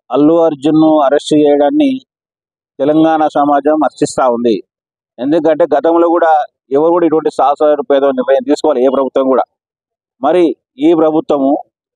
Allu అర్జున్ను arrest చేయడాన్ని తెలంగాణ సమాజం హర్షిస్తూ ఉంది. ఎందుకంటే గతంలో కూడా ఎవరు కూడా ఇటువంటి సాహసోపేత నిర్ణయం తీసుకోవాలి, ఏ ప్రభుత్వం కూడా. మరి ఈ ప్రభుత్వము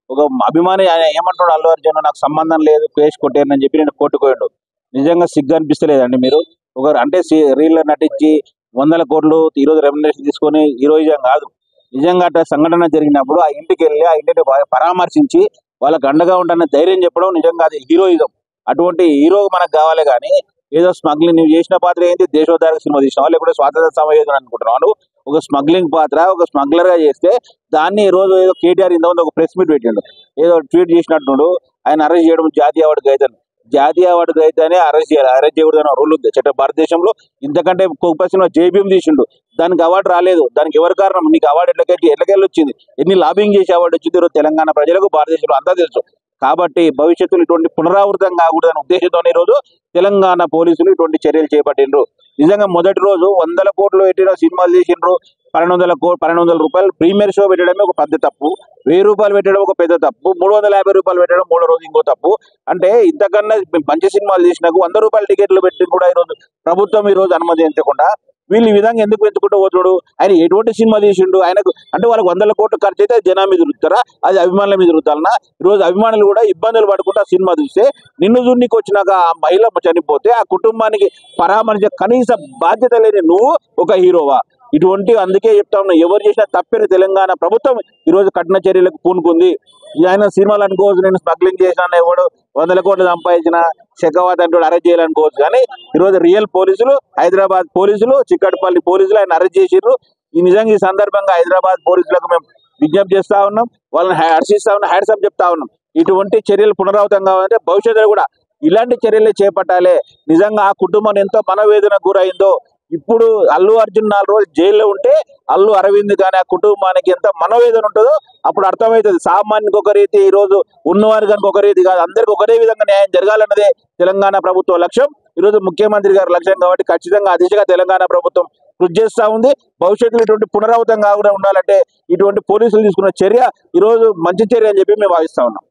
ఒక అభిమాని ఆయన ఏమంటున్నాడు, అల్లు అర్జున్ నాకు సంబంధం లేదు కేసు కొట్టారని చెప్పి నేను కోర్టుకోయాడు. నిజంగా సిగ్గు అనిపిస్తలేదండి మీరు? ఒక అంటే రీల్లో నటించి 100 కోట్లు ఈరోజు రెమ్యునరేషన్ తీసుకొని హీరోయిజం కాదు. నిజంగా అట్లా సంఘటన జరిగినప్పుడు ఆ ఇంటికి వెళ్ళి ఆ ఇంటిని పరామర్శించి వాళ్ళకి అండగా ఉంటానని ధైర్యం చెప్పడం నిజంగా అది హీరోయిజం. అటువంటి హీరో మనకు కావాలి. కానీ ఏదో స్మగ్లింగ్ నువ్వు చేసిన పాత్ర ఏంటి? దేశోద్ధారక సినిమా తీసినావా, లేకపోతే స్వాతంత్ర సమయోధన అనుకుంటున్నావు? ఒక స్మగ్లింగ్ పాత్ర, ఒక స్మగ్లర్ గా చేస్తే దాన్ని ఈ రోజు ఏదో కేటీఆర్ ఇంతకుముందు ఒక ప్రెస్ మీట్ పెట్టిండు, ఏదో ట్వీట్ చేసినట్టు ఆయన అరెస్ట్ చేయడం జాతీయ అవార్డు గ్రహీతని. జాతీయ అవార్డు గ్రహీతనే అరెస్ట్ చేయాలి, అరెస్ట్ చేయకూడదని రూల్ ఉంది చట్ట భారతదేశంలో. ఇంతకంటే గొప్ప సినిమా జేబీఎం తీసిండు, దానికి అవార్డు రాలేదు. దానికి ఎవరు కారణం? నీకు అవార్డు ఎట్లకెళ్ళి వచ్చింది? ఎన్ని లాబింగ్ చేసి అవార్డు వచ్చింది ఈరోజు తెలంగాణ ప్రజలకు, భారతదేశంలో అంతా తెలుసు. కాబట్టి భవిష్యత్తులో ఇటువంటి పునరావృతం కాకూడదనే ఉద్దేశంతో ఈరోజు తెలంగాణ పోలీసులు ఇటువంటి చర్యలు చేపట్టిండ్రు. నిజంగా మొదటి రోజు 100 కోట్లు పెట్టిన సినిమాలు తీసిండ్రు. 1200 రూపాయలు ప్రీమియర్ షో పెట్టడమే ఒక పెద్ద తప్పు, 1000 రూపాయలు పెట్టడం ఒక పెద్ద తప్పు, 350 రూపాయలు పెట్టడం మూడో రోజు ఇంకో తప్పు. అంటే ఇంతకన్నా మంచి సినిమాలు తీసినాకు 100 రూపాయల టికెట్లు పెట్టి కూడా ఈరోజు ప్రభుత్వం ఈరోజు అనుమతించకుండా వీళ్ళు ఈ విధంగా ఎందుకు పెంచుకుంటూ పోతుడు? ఆయన ఎటువంటి సినిమా తీసిండు? ఆయనకు అంటే వాళ్ళకి 100 కోట్లు ఖర్చు అయితే జనం మీద రుద్దుతారా? అది అభిమానుల మీద రుద్దాలనా? ఈరోజు అభిమానులు కూడా ఇబ్బందులు పడుకుంటూ ఆ సినిమా చూస్తే, నిన్ను చూడనికి వచ్చినాక ఆ మహిళ చనిపోతే ఆ కుటుంబానికి పరామర్శ కనీస బాధ్యత లేని నువ్వు ఒక హీరోవా? ఇటువంటి అందుకే చెప్తా ఉన్నా, ఎవరు చేసినా తప్పని తెలంగాణ ప్రభుత్వం ఈరోజు కఠిన చర్యలకు పూనుకుంది. ఆయన సినిమాలు అనుకోవచ్చు, నేను స్మగ్లింగ్ చేసిన, ఎవడు 100 కోట్లు సంపాదించిన షెకావత్ అంటూ అరెస్ట్ చేయాలనుకోవచ్చు. కానీ ఈరోజు రియల్ పోలీసులు, హైదరాబాద్ పోలీసులు, చిక్కడపల్లి పోలీసులు ఆయన అరెస్ట్ చేసిర్రు. ఈ నిజంగా ఈ సందర్భంగా హైదరాబాద్ పోలీసులకు మేము విజ్ఞప్తి చేస్తా ఉన్నాం, వాళ్ళని హర్షిస్తా ఉన్నాం, హ్యాట్సప్ చెప్తా ఉన్నాం. ఇటువంటి చర్యలు పునరావృతం కావాలంటే భవిష్యత్తులో కూడా ఇలాంటి చర్యలే చేపట్టాలి. నిజంగా ఆ కుటుంబం ఎంతో మనోవేదనకు గురైందో, ఇప్పుడు అల్లు అర్జున్ 4 రోజులు జైల్లో ఉంటే అల్లు అరవింద్ కానీ ఆ కుటుంబానికి ఎంత మనోవేదన ఉంటుందో అప్పుడు అర్థమవుతుంది. సామాన్యునికి ఒక రీతి, ఈ రోజు ఉన్నవారు కనుక ఒక రీతి కాదు, అందరికి ఒకటే విధంగా న్యాయం జరగాలన్నదే తెలంగాణ ప్రభుత్వ లక్ష్యం, ఈరోజు ముఖ్యమంత్రి గారి లక్ష్యం. కాబట్టి ఖచ్చితంగా ఆ దిశగా తెలంగాణ ప్రభుత్వం కృషి చేస్తూ ఉంది. భవిష్యత్తులో ఇటువంటి పునరావృతం కాకుండా ఉండాలంటే ఇటువంటి పోలీసులు తీసుకున్న చర్య ఈరోజు మంచి చర్య అని చెప్పి మేము భావిస్తా ఉన్నాం.